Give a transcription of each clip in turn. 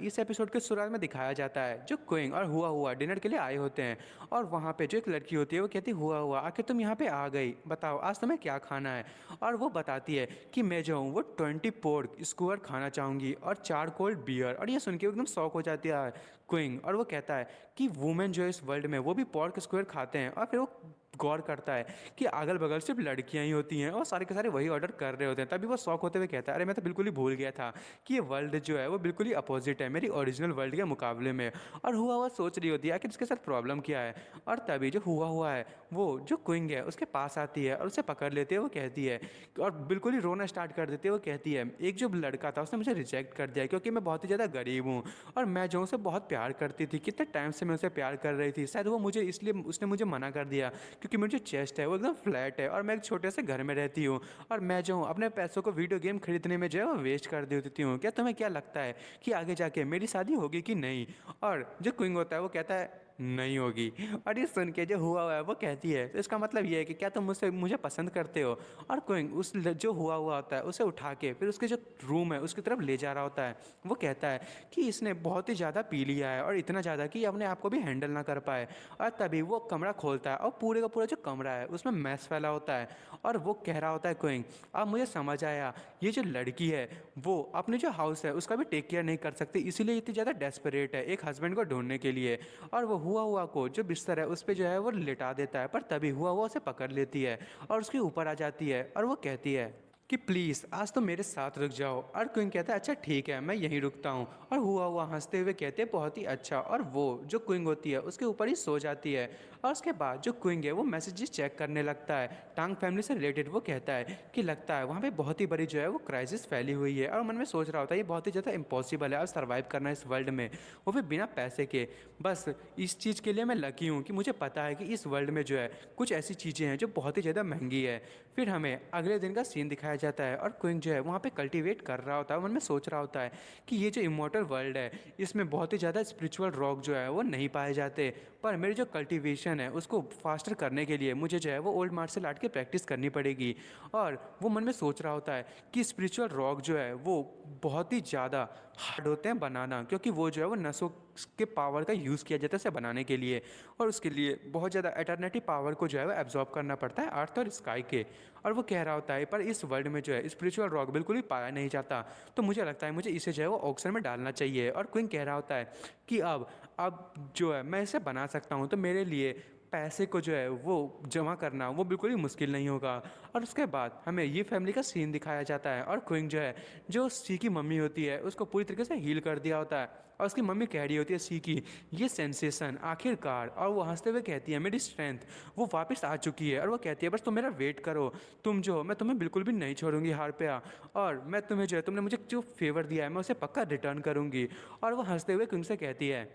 इस एपिसोड के शुरुआत में दिखाया जाता है जो क्विंग और हुआ हुआ डिनर के लिए आए होते हैं और वहाँ पे जो एक लड़की होती है वो कहती हुआ हुआ आखिर तुम यहाँ पे आ गई, बताओ आज तुम्हें क्या खाना है। और वो बताती है कि मैं जो हूँ वो 20 पोर्क स्क्वायर खाना चाहूँगी और 4 कोल्ड बियर। और ये सुन के एकदम शौक हो जाती है क्विंग और वो कहता है कि वुमेन जो है इस वर्ल्ड में वो भी पोर्क स्क्वायर खाते हैं। और फिर वो गौर करता है कि अगल बगल सिर्फ लड़कियां ही होती हैं और सारे के सारे वही ऑर्डर कर रहे होते हैं। तभी वो शौक होते हुए कहता है अरे मैं तो बिल्कुल ही भूल गया था कि ये वर्ल्ड जो है वो बिल्कुल ही अपोजिट है मेरी ओरिजिनल वर्ल्ड के मुकाबले में। और हुआ हुआ सोच रही होती है कि इसके साथ प्रॉब्लम क्या है। और तभी जो हुआ हुआ है वो जो क्विंग है उसके पास आती है और उसे पकड़ लेती है। वो कहती है और बिल्कुल ही रोना स्टार्ट कर देती है। वो कहती है एक जो लड़का था उसने मुझे रिजेक्ट कर दिया क्योंकि मैं बहुत ही ज़्यादा गरीब हूँ और मैं जो उसे बहुत प्यार करती थी, कितने टाइम से मैं उसे प्यार कर रही थी, शायद वो मुझे इसलिए उसने मुझे मना कर दिया क्योंकि मेरी जो चेस्ट है वो एकदम फ्लैट है और मैं एक छोटे से घर में रहती हूँ और मैं जो हूँ अपने पैसों को वीडियो गेम खरीदने में जो है वो वेस्ट कर देती हूँ। क्या तुम्हें क्या लगता है कि आगे जाके मेरी शादी होगी कि नहीं। और जो क्विंग होता है वो कहता है नहीं होगी। और ये सुन के जो हुआ हुआ है वो कहती है तो इसका मतलब ये है कि क्या तुम मुझे पसंद करते हो। और क्विंग जो हुआ हुआ होता है उसे उठा के फिर उसके जो रूम है उसकी तरफ ले जा रहा होता है। वो कहता है कि इसने बहुत ही ज़्यादा पी लिया है और इतना ज़्यादा कि अपने आप को भी हैंडल ना कर पाए। और तभी वो कमरा खोलता है और पूरे का पूरा जो कमरा है उसमें मैस फैला होता है। और वो कह रहा होता है क्विंग अब मुझे समझ आया ये जो लड़की है वो अपने जो हाउस है उसका भी टेक केयर नहीं कर सकती, इसीलिए इतनी ज़्यादा डेस्परेट है एक हस्बैंड को ढूंढने के लिए। और वो हुआ हुआ को जो बिस्तर है उस पर जो है वो लिटा देता है। पर तभी हुआ हुआ उसे पकड़ लेती है और उसके ऊपर आ जाती है और वो कहती है कि प्लीज़ आज तो मेरे साथ रुक जाओ। और क्विंग कहता है अच्छा ठीक है मैं यहीं रुकता हूँ। और हुआ हुआ हंसते हुए कहते हैं बहुत ही अच्छा। और वो जो क्विंग होती है उसके ऊपर ही सो जाती है। और उसके बाद जो क्विंग है वो मैसेजेस चेक करने लगता है टांग फैमिली से रिलेटेड। वो कहता है कि लगता है वहाँ पे बहुत ही बड़ी जो है वो क्राइसिस फैली हुई है और मन में सोच रहा होता है ये बहुत ही ज़्यादा इम्पॉसिबल है अब सर्वाइव करना इस वर्ल्ड में, वो भी बिना पैसे के। बस इस चीज़ के लिए मैं लकी हूँ कि मुझे पता है कि इस वर्ल्ड में जो है कुछ ऐसी चीज़ें हैं जो बहुत ही ज़्यादा महंगी है। फिर हमें अगले दिन का सीन दिखाया जाता है और क्विंग जो है वहाँ पे कल्टीवेट कर रहा होता है, मन में सोच रहा होता है कि ये जो इमॉर्टल वर्ल्ड है इसमें बहुत ही ज़्यादा स्पिरिचुअल रॉक जो है वो नहीं पाए जाते। पर मेरी जो कल्टीवेशन है उसको फास्टर करने के लिए मुझे जो है वो ओल्ड मार्शल आर्ट की प्रैक्टिस करनी पड़ेगी। और वो मन में सोच रहा होता है कि स्पिरिचुअल रॉक जो है वो बहुत ही ज़्यादा हार्ड होते हैं बनाना क्योंकि वो जो है वो नसों के पावर का यूज़ किया जाता है इसे बनाने के लिए। और उसके लिए बहुत ज़्यादा एटर्निटी पावर को जो है वो एब्जॉर्ब करना पड़ता है अर्थ और स्काई के। और वो कह रहा होता है पर इस वर्ल्ड में जो है स्पिरिचुअल रॉक बिल्कुल भी पाया नहीं जाता, तो मुझे लगता है मुझे इसे जो है वो ऑक्शन में डालना चाहिए। और क्विंग कह रहा होता है कि अब जो है मैं इसे बना सकता हूँ तो मेरे लिए पैसे को जो है वो जमा करना वो बिल्कुल ही मुश्किल नहीं होगा। और उसके बाद हमें ये फैमिली का सीन दिखाया जाता है और क्विंग जो है जो सी की मम्मी होती है उसको पूरी तरीके से हील कर दिया होता है। और उसकी मम्मी कह रही होती है सी की ये सेंसेशन आखिरकार, और वो हंसते हुए कहती है मेरी स्ट्रेंथ वो वापस आ चुकी है। और वो कहती है बस तुम मेरा वेट करो, तुम जो मैं तुम्हें बिल्कुल भी नहीं छोड़ूंगी हार पे आ, और मैं तुम्हें जो है तुमने मुझे जो फेवर दिया है मैं उसे पक्का रिटर्न करूंगी। और वो हंसते हुए क्विंग से कहती है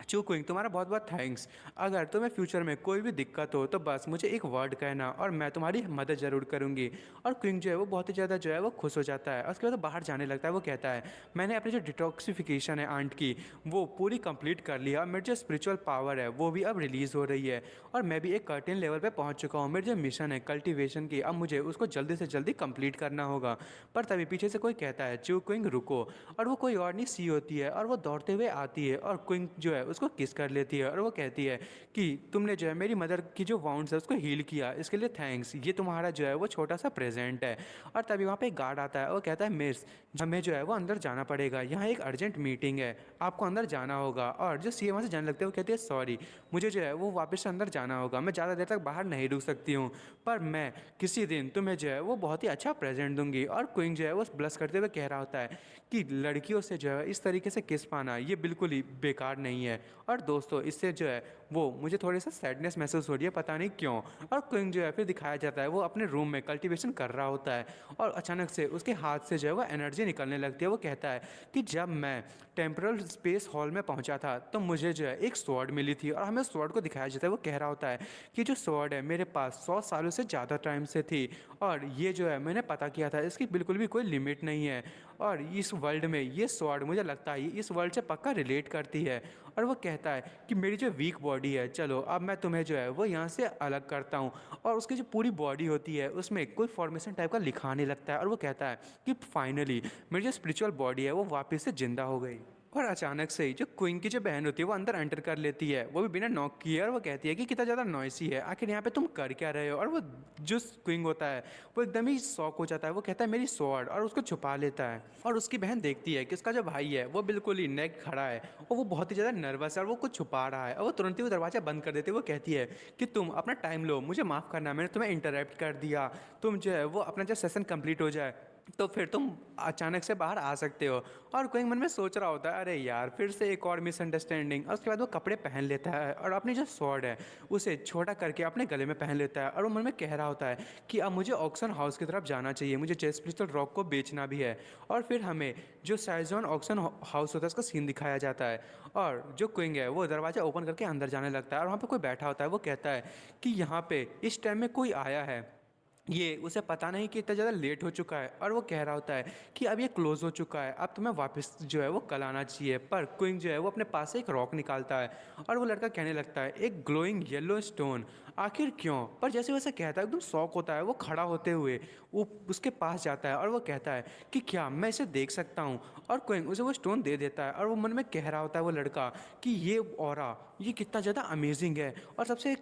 चू क्विंग तुम्हारा बहुत बहुत थैंक्स, अगर तुम्हें फ्यूचर में कोई भी दिक्कत हो तो बस मुझे एक वर्ड कहना और मैं तुम्हारी मदद ज़रूर करूँगी। और क्विंग जो है वो बहुत ही ज़्यादा जो है वो खुश हो जाता है। उसके बाद वो बाहर जाने लगता है। वो कहता है मैंने अपनी जो डिटॉक्सिफिकेशन है आंट की वो पूरी कंप्लीट कर लिया, मेरी जो स्पिरिचुअल पावर है वो भी अब रिलीज़ हो रही है और मैं भी एक कर्टेन लेवल पर पहुँच चुका हूँ। मेरी जो मिशन है कल्टिवेशन की अब मुझे उसको जल्दी से जल्दी कंप्लीट करना होगा। पर तभी पीछे से कोई कहता है चू क्विंग रुको, और वो कोई और नहीं सी होती है और वो दौड़ते हुए आती है और क्विंग जो है उसको किस कर लेती है। और वो कहती है कि तुमने जो है मेरी मदर की जो वाउंड्स है उसको हील किया, इसके लिए थैंक्स, ये तुम्हारा जो है वो छोटा सा प्रेजेंट है। और तभी वहाँ पे एक गार्ड आता है। वो कहता है मिस हमें जो है वो अंदर जाना पड़ेगा, यहाँ एक अर्जेंट मीटिंग है, आपको अंदर जाना होगा। और जो सी वहाँ से जाने लगते हैं वो कहती है सॉरी मुझे जो है वो वापस से अंदर जाना होगा, मैं ज़्यादा देर तक बाहर नहीं रुक सकती हूँ, पर मैं किसी दिन तुम्हें जो है वो बहुत ही अच्छा प्रेजेंट दूंगी। और क्विंग जो है वो ब्लश करते हुए कह रहा होता है कि लड़कियों से जो है इस तरीके से किस पाना ये बिल्कुल ही बेकार नहीं है। और दोस्तों इससे जो है वो मुझे थोड़ी सा सैडनेस महसूस हो रही है, पता नहीं क्यों। और क्विंग जो है फिर दिखाया जाता है वो अपने रूम में कल्टीवेशन कर रहा होता है और अचानक से उसके हाथ से जो है वो एनर्जी निकलने लगती है। वो कहता है कि जब मैं टेम्परल स्पेस हॉल में पहुंचा था तो मुझे जो है एक स्वॉर्ड मिली थी और हमें स्वॉर्ड को दिखाया जाता है। वो कह रहा होता है कि जो स्वॉर्ड है मेरे पास 100 सालों से ज़्यादा टाइम से थी और ये जो है मैंने पता किया था इसकी बिल्कुल भी कोई लिमिट नहीं है। और इस वर्ल्ड में ये स्वॉर्ड मुझे लगता है इस वर्ल्ड से पक्का रिलेट करती है। और वो कहता है कि मेरी जो वीक बॉडी है चलो अब मैं तुम्हें जो है वो यहाँ से अलग करता हूँ। और उसकी जो पूरी बॉडी होती है उसमें कोई फॉर्मेशन टाइप का लिखा आने लगता है और वो कहता है कि फाइनली मेरी जो स्पिरिचुअल बॉडी है वो वापस से जिंदा हो गई। और अचानक से ही जो क्वीन की जो बहन होती है वो अंदर एंटर कर लेती है, वो भी बिना नॉक किए, और वो कहती है कि कितना ज़्यादा नॉइसी है, आखिर यहाँ पे तुम कर क्या रहे हो। और वो जो क्वीन होता है वो एकदम ही शॉक हो जाता है, वो कहता है मेरी स्वॉर्ड, और उसको छुपा लेता है। और उसकी बहन देखती है कि उसका जो भाई है वो बिल्कुल ही नेक खड़ा है, और वो बहुत ही ज़्यादा नर्वस है, और वो कुछ छुपा रहा है। और वो तुरंत ही वो दरवाज़ा बंद कर देती है। वो कहती है कि तुम अपना टाइम लो, मुझे माफ़ करना, मैंने तुम्हें इंटरप्ट कर दिया, तुम जो है वो अपना जब सेशन कंप्लीट हो जाए तो फिर तुम अचानक से बाहर आ सकते हो। और कोई मन में सोच रहा होता है अरे यार फिर से एक और मिसअंडरस्टैंडिंग। और उसके बाद वो कपड़े पहन लेता है और अपनी जो स्वॉर्ड है उसे छोटा करके अपने गले में पहन लेता है, और वो मन में कह रहा होता है कि अब मुझे ऑक्शन हाउस की तरफ जाना चाहिए, मुझे चेस्ट पिस्टल रॉक को बेचना भी है। और फिर हमें जो साइजोन ऑक्शन हाउस होता है उसका सीन दिखाया जाता है, और जो क्विंग है वो दरवाज़ा ओपन करके अंदर जाने लगता है, और वहाँ पे कोई बैठा होता है। वो कहता है कि यहाँ पे इस टाइम में कोई आया है, ये उसे पता नहीं कि इतना ज़्यादा लेट हो चुका है। और वो कह रहा होता है कि अब ये क्लोज़ हो चुका है, अब तुम्हें वापस जो है वो कल आना चाहिए। पर क्विंग जो है वो अपने पास से एक रॉक निकालता है, और वो लड़का कहने लगता है एक ग्लोइंग येलो स्टोन, आखिर क्यों। पर जैसे वैसे कहता है एकदम शौक होता है, वो खड़ा होते हुए वो उसके पास जाता है, और वो कहता है कि क्या मैं इसे देख सकता हूँ। और क्विंग उसे वो स्टोन दे देता है, और वो मन में कह रहा होता है वो लड़का कि ये ऑरा ये कितना ज़्यादा अमेजिंग है। और सबसे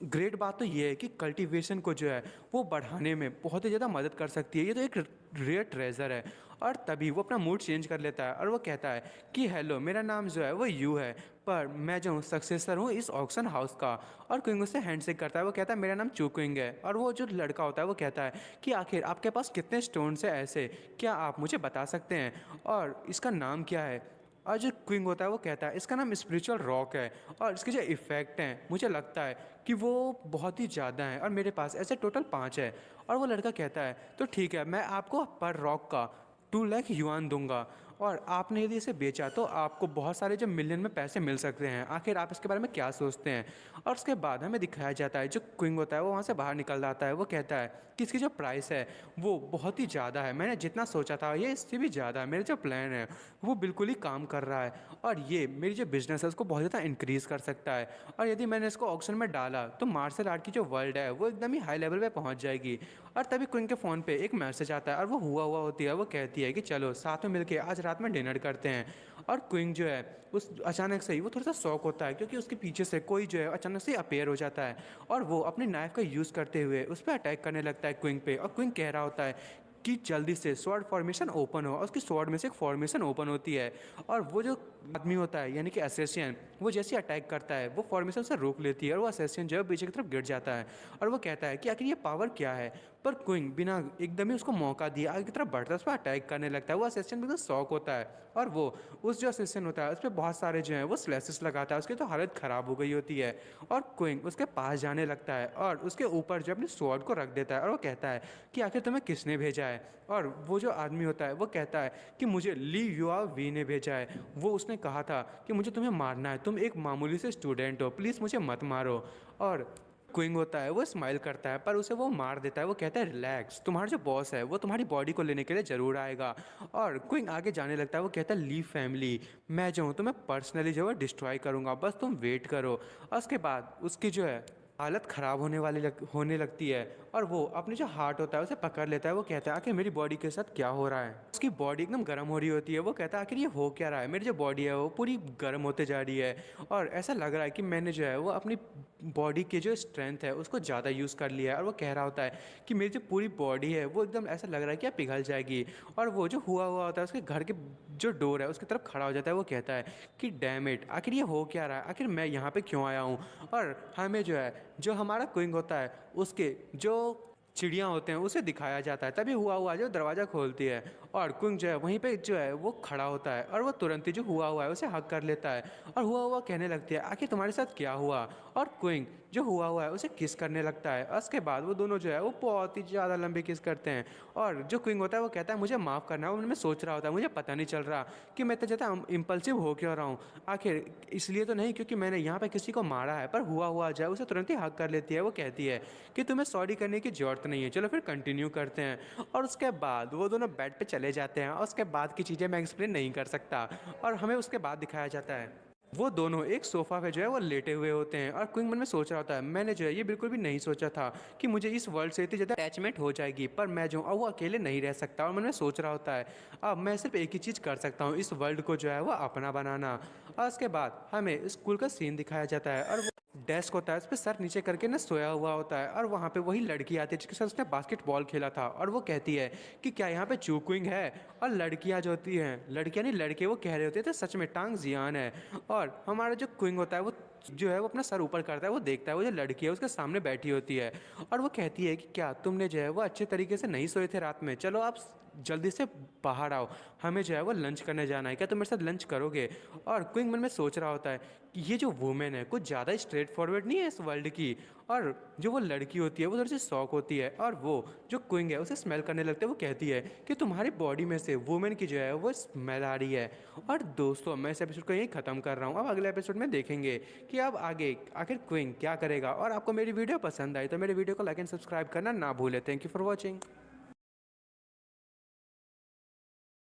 ग्रेट बात तो ये है कि कल्टीवेशन को जो है वो बढ़ाने में बहुत ही ज़्यादा मदद कर सकती है, ये तो एक रेयर ट्रेजर है। और तभी वो अपना मूड चेंज कर लेता है, और वो कहता है कि हेलो मेरा नाम जो है वो यू है, पर मैं जो हूँ सक्सेसर हूँ इस ऑक्शन हाउस का। और क्विंग उससे हैंडशेक करता है, वो कहता है मेरा नाम चू क्विंग है। और वो जो लड़का होता है वो कहता है कि आखिर आपके पास कितने स्टोन्स हैं ऐसे, क्या आप मुझे बता सकते हैं, और इसका नाम क्या है। और जो क्विंग होता है वो कहता है इसका नाम स्पिरिचुअल रॉक है, और इसके जो इफ़ेक्ट हैं मुझे लगता है कि वो बहुत ही ज़्यादा हैं, और मेरे पास ऐसे टोटल 5 है। और वो लड़का कहता है तो ठीक है, मैं आपको पर रॉक का 2 लाख युआन दूंगा, और आपने यदि इसे बेचा तो आपको बहुत सारे जो मिलियन में पैसे मिल सकते हैं, आखिर आप इसके बारे में क्या सोचते हैं। और उसके बाद हमें दिखाया जाता है जो क्विंग होता है वो वहाँ से बाहर निकल जाता है। वो कहता है कि इसकी जो प्राइस है वो बहुत ही ज़्यादा है, मैंने जितना सोचा था ये इससे भी ज़्यादा है, मेरे जो प्लान है वो बिल्कुल ही काम कर रहा है, और ये मेरी जो बिज़नेस है उसको बहुत ज़्यादा इंक्रीज़ कर सकता है। और यदि मैंने इसको ऑक्शन में डाला तो मार्शल आर्ट की जो वर्ल्ड है वो एकदम ही हाई लेवल पे पहुंच जाएगी। और तभी क्विंग के फ़ोन पे एक मैसेज आता है, और वो हुआ होती है। वो कहती है कि चलो साथ में मिलके आज रात में डिनर करते हैं। और क्विंग जो है उस अचानक से ही वो थोड़ा सा शॉक होता है, क्योंकि उसके पीछे से कोई जो है अचानक से अपेयर हो जाता है, और वो अपने नाइफ का यूज़ करते हुए उस पर अटैक करने लगता है क्विंग पे। और क्विंग कह रहा होता है कि जल्दी से स्वॉर्ड फॉर्मेशन ओपन हो, और उसकी स्वॉर्ड में से एक फॉर्मेशन ओपन होती है। और वो जो आदमी होता है यानी कि असेसियन, वो जैसे अटैक करता है वो फॉर्मेशन से रोक लेती है, और वो असेसियन जो है पीछे की तरफ गिर जाता है। और वो कहता है कि आखिर ये पावर क्या है। पर क्विंग बिना एकदम ही उसको मौका दिया आगे की तरफ बढ़ता है, उस पर अटैक करने लगता है। वो असेसियन बिल्कुल शॉक होता है, और वो उस जो असेसियन होता है उस पर बहुत सारे जो हैं वो स्लैसेस लगाता है, उसकी तो हालत ख़राब हो गई होती है। और क्विंग उसके पास जाने लगता है, और उसके ऊपर जो अपने स्वॉर्ड को रख देता है, और वो कहता है कि आखिर तुम्हें किसने भेजा है। और वो जो आदमी होता है वो कहता है कि मुझे ली युआ वी ने भेजा है, वो उसने कहा था कि मुझे तुम्हें मारना है, तुम एक मामूली से स्टूडेंट हो, प्लीज़ मुझे मत मारो। और क्विंग होता है वो स्माइल करता है, पर उसे वो मार देता है। वो कहता है रिलैक्स, तुम्हारा जो बॉस है वो तुम्हारी बॉडी को लेने के लिए ज़रूर आएगा। और क्विंग आगे जाने लगता है, वो कहता है लीव फैमिली, मैं जो हूँ तुम्हें पर्सनली जो है डिस्ट्रॉय करूँगा, बस तुम वेट करो। और उसके बाद उसकी जो है हालत ख़राब होने लगती है, और वो अपने जो हार्ट होता है उसे पकड़ लेता है। वो कहता है आखिर मेरी बॉडी के साथ क्या हो रहा है। उसकी बॉडी एकदम गर्म हो रही होती है। वो कहता है आखिर ये हो क्या रहा है, मेरी जो बॉडी है वो पूरी गर्म होते जा रही है, और ऐसा लग रहा है कि मैंने जो है वो अपनी बॉडी की जो स्ट्रेंथ है उसको ज़्यादा यूज़ कर लिया है। और वो कह रहा होता है कि मेरी जो पूरी बॉडी है वो एकदम ऐसा लग रहा है कि अब पिघल जाएगी। और वो जो हुआ होता है उसके घर के जो डोर है उसकी तरफ खड़ा हो जाता है। वो कहता है कि डैम इट, आखिर ये हो क्या रहा है, आखिर मैं यहाँ पे क्यों आया हूँ। और हमें जो है जो हमारा क्विंग होता है उसके जो चिड़ियाँ होते हैं उसे दिखाया जाता है। तभी हुआ जो दरवाज़ा खोलती है, और क्विंग जो है वहीं पे जो है वो खड़ा होता है, और वो तुरंत ही जो हुआ है उसे हक कर लेता है। और हुआ कहने लगती है आखिर तुम्हारे साथ क्या हुआ। और क्विंग जो हुआ है उसे किस करने लगता है। और उसके बाद वो दोनों जो है वो बहुत ही ज़्यादा लंबी किस करते हैं। और जो क्विंग होता है वो कहता है मुझे माफ़ करना है, वो मैं सोच रहा होता है मुझे पता नहीं चल रहा कि मैं इतना ज़्यादा इम्पल्सिव हो क्यों रहा हूँ। आखिर इसलिए तो नहीं क्योंकि मैंने यहाँ पे किसी को मारा है। पर हुआ जाए उसे तुरंत ही हक कर लेती है। वो कहती है कि तुम्हें सॉरी करने की ज़रूरत नहीं है, चलो फिर कंटिन्यू करते हैं। और उसके बाद वो दोनों बेड पे चले जाते हैं, और उसके बाद की चीज़ें मैं एक्सप्लेन नहीं कर सकता। और हमें उसके बाद दिखाया जाता है वो दोनों एक सोफ़ा पे जो है वो लेटे हुए होते हैं और क्विंग मन में सोच रहा होता है, मैंने जो है ये बिल्कुल भी नहीं सोचा था कि मुझे इस वर्ल्ड से इतनी ज़्यादा अटैचमेंट हो जाएगी, पर मैं जो हूँ अब वो अकेले नहीं रह सकता। और मन में सोच रहा होता है अब मैं सिर्फ एक ही चीज़ कर सकता हूँ, इस वर्ल्ड को जो है वो अपना बनाना। और उसके बाद हमें स्कूल का सीन दिखाया जाता है और वो डेस्क होता है, उस पर सर नीचे करके ना सोया हुआ होता है और वहाँ पे वही लड़की आती है जिसके साथ उसने बास्केटबॉल खेला था और वो कहती है कि क्या यहाँ पे चूक्विंग है। और लड़कियाँ जो होती हैं, लड़कियाँ नहीं लड़के, वो कह रहे होते थे सच में टांग जियान है। और हमारा जो क्विंग होता है वो जो है वो अपना सर ऊपर करता है, वो देखता है वो जो लड़की है उसके सामने बैठी होती है और वो कहती है कि क्या तुमने जो है वो अच्छे तरीके से नहीं सोए थे रात में, चलो आप जल्दी से बाहर आओ, हमें जो है वो लंच करने जाना है, क्या तुम मेरे साथ लंच करोगे। और क्विंग मन में सोच रहा होता है कि ये जो वुमेन है कुछ ज़्यादा स्ट्रेट फॉरवर्ड नहीं है इस वर्ल्ड की। और जो वो लड़की होती है वो थोड़ी सी शौक होती है और वो जो क्विंग है उसे स्मेल करने लगते है, वो कहती है कि तुम्हारी बॉडी में से वुमेन की जो है वो स्मेल आ रही है। और दोस्तों मैं इस एपिसोड को यहीं ख़त्म कर रहा हूँ, अब अगले एपिसोड में देखेंगे कि अब आगे आखिर क्विंग क्या करेगा। और आपको मेरी वीडियो पसंद आई तो मेरे वीडियो को लाइक एंड सब्सक्राइब करना ना भूलें। Thank you for watching.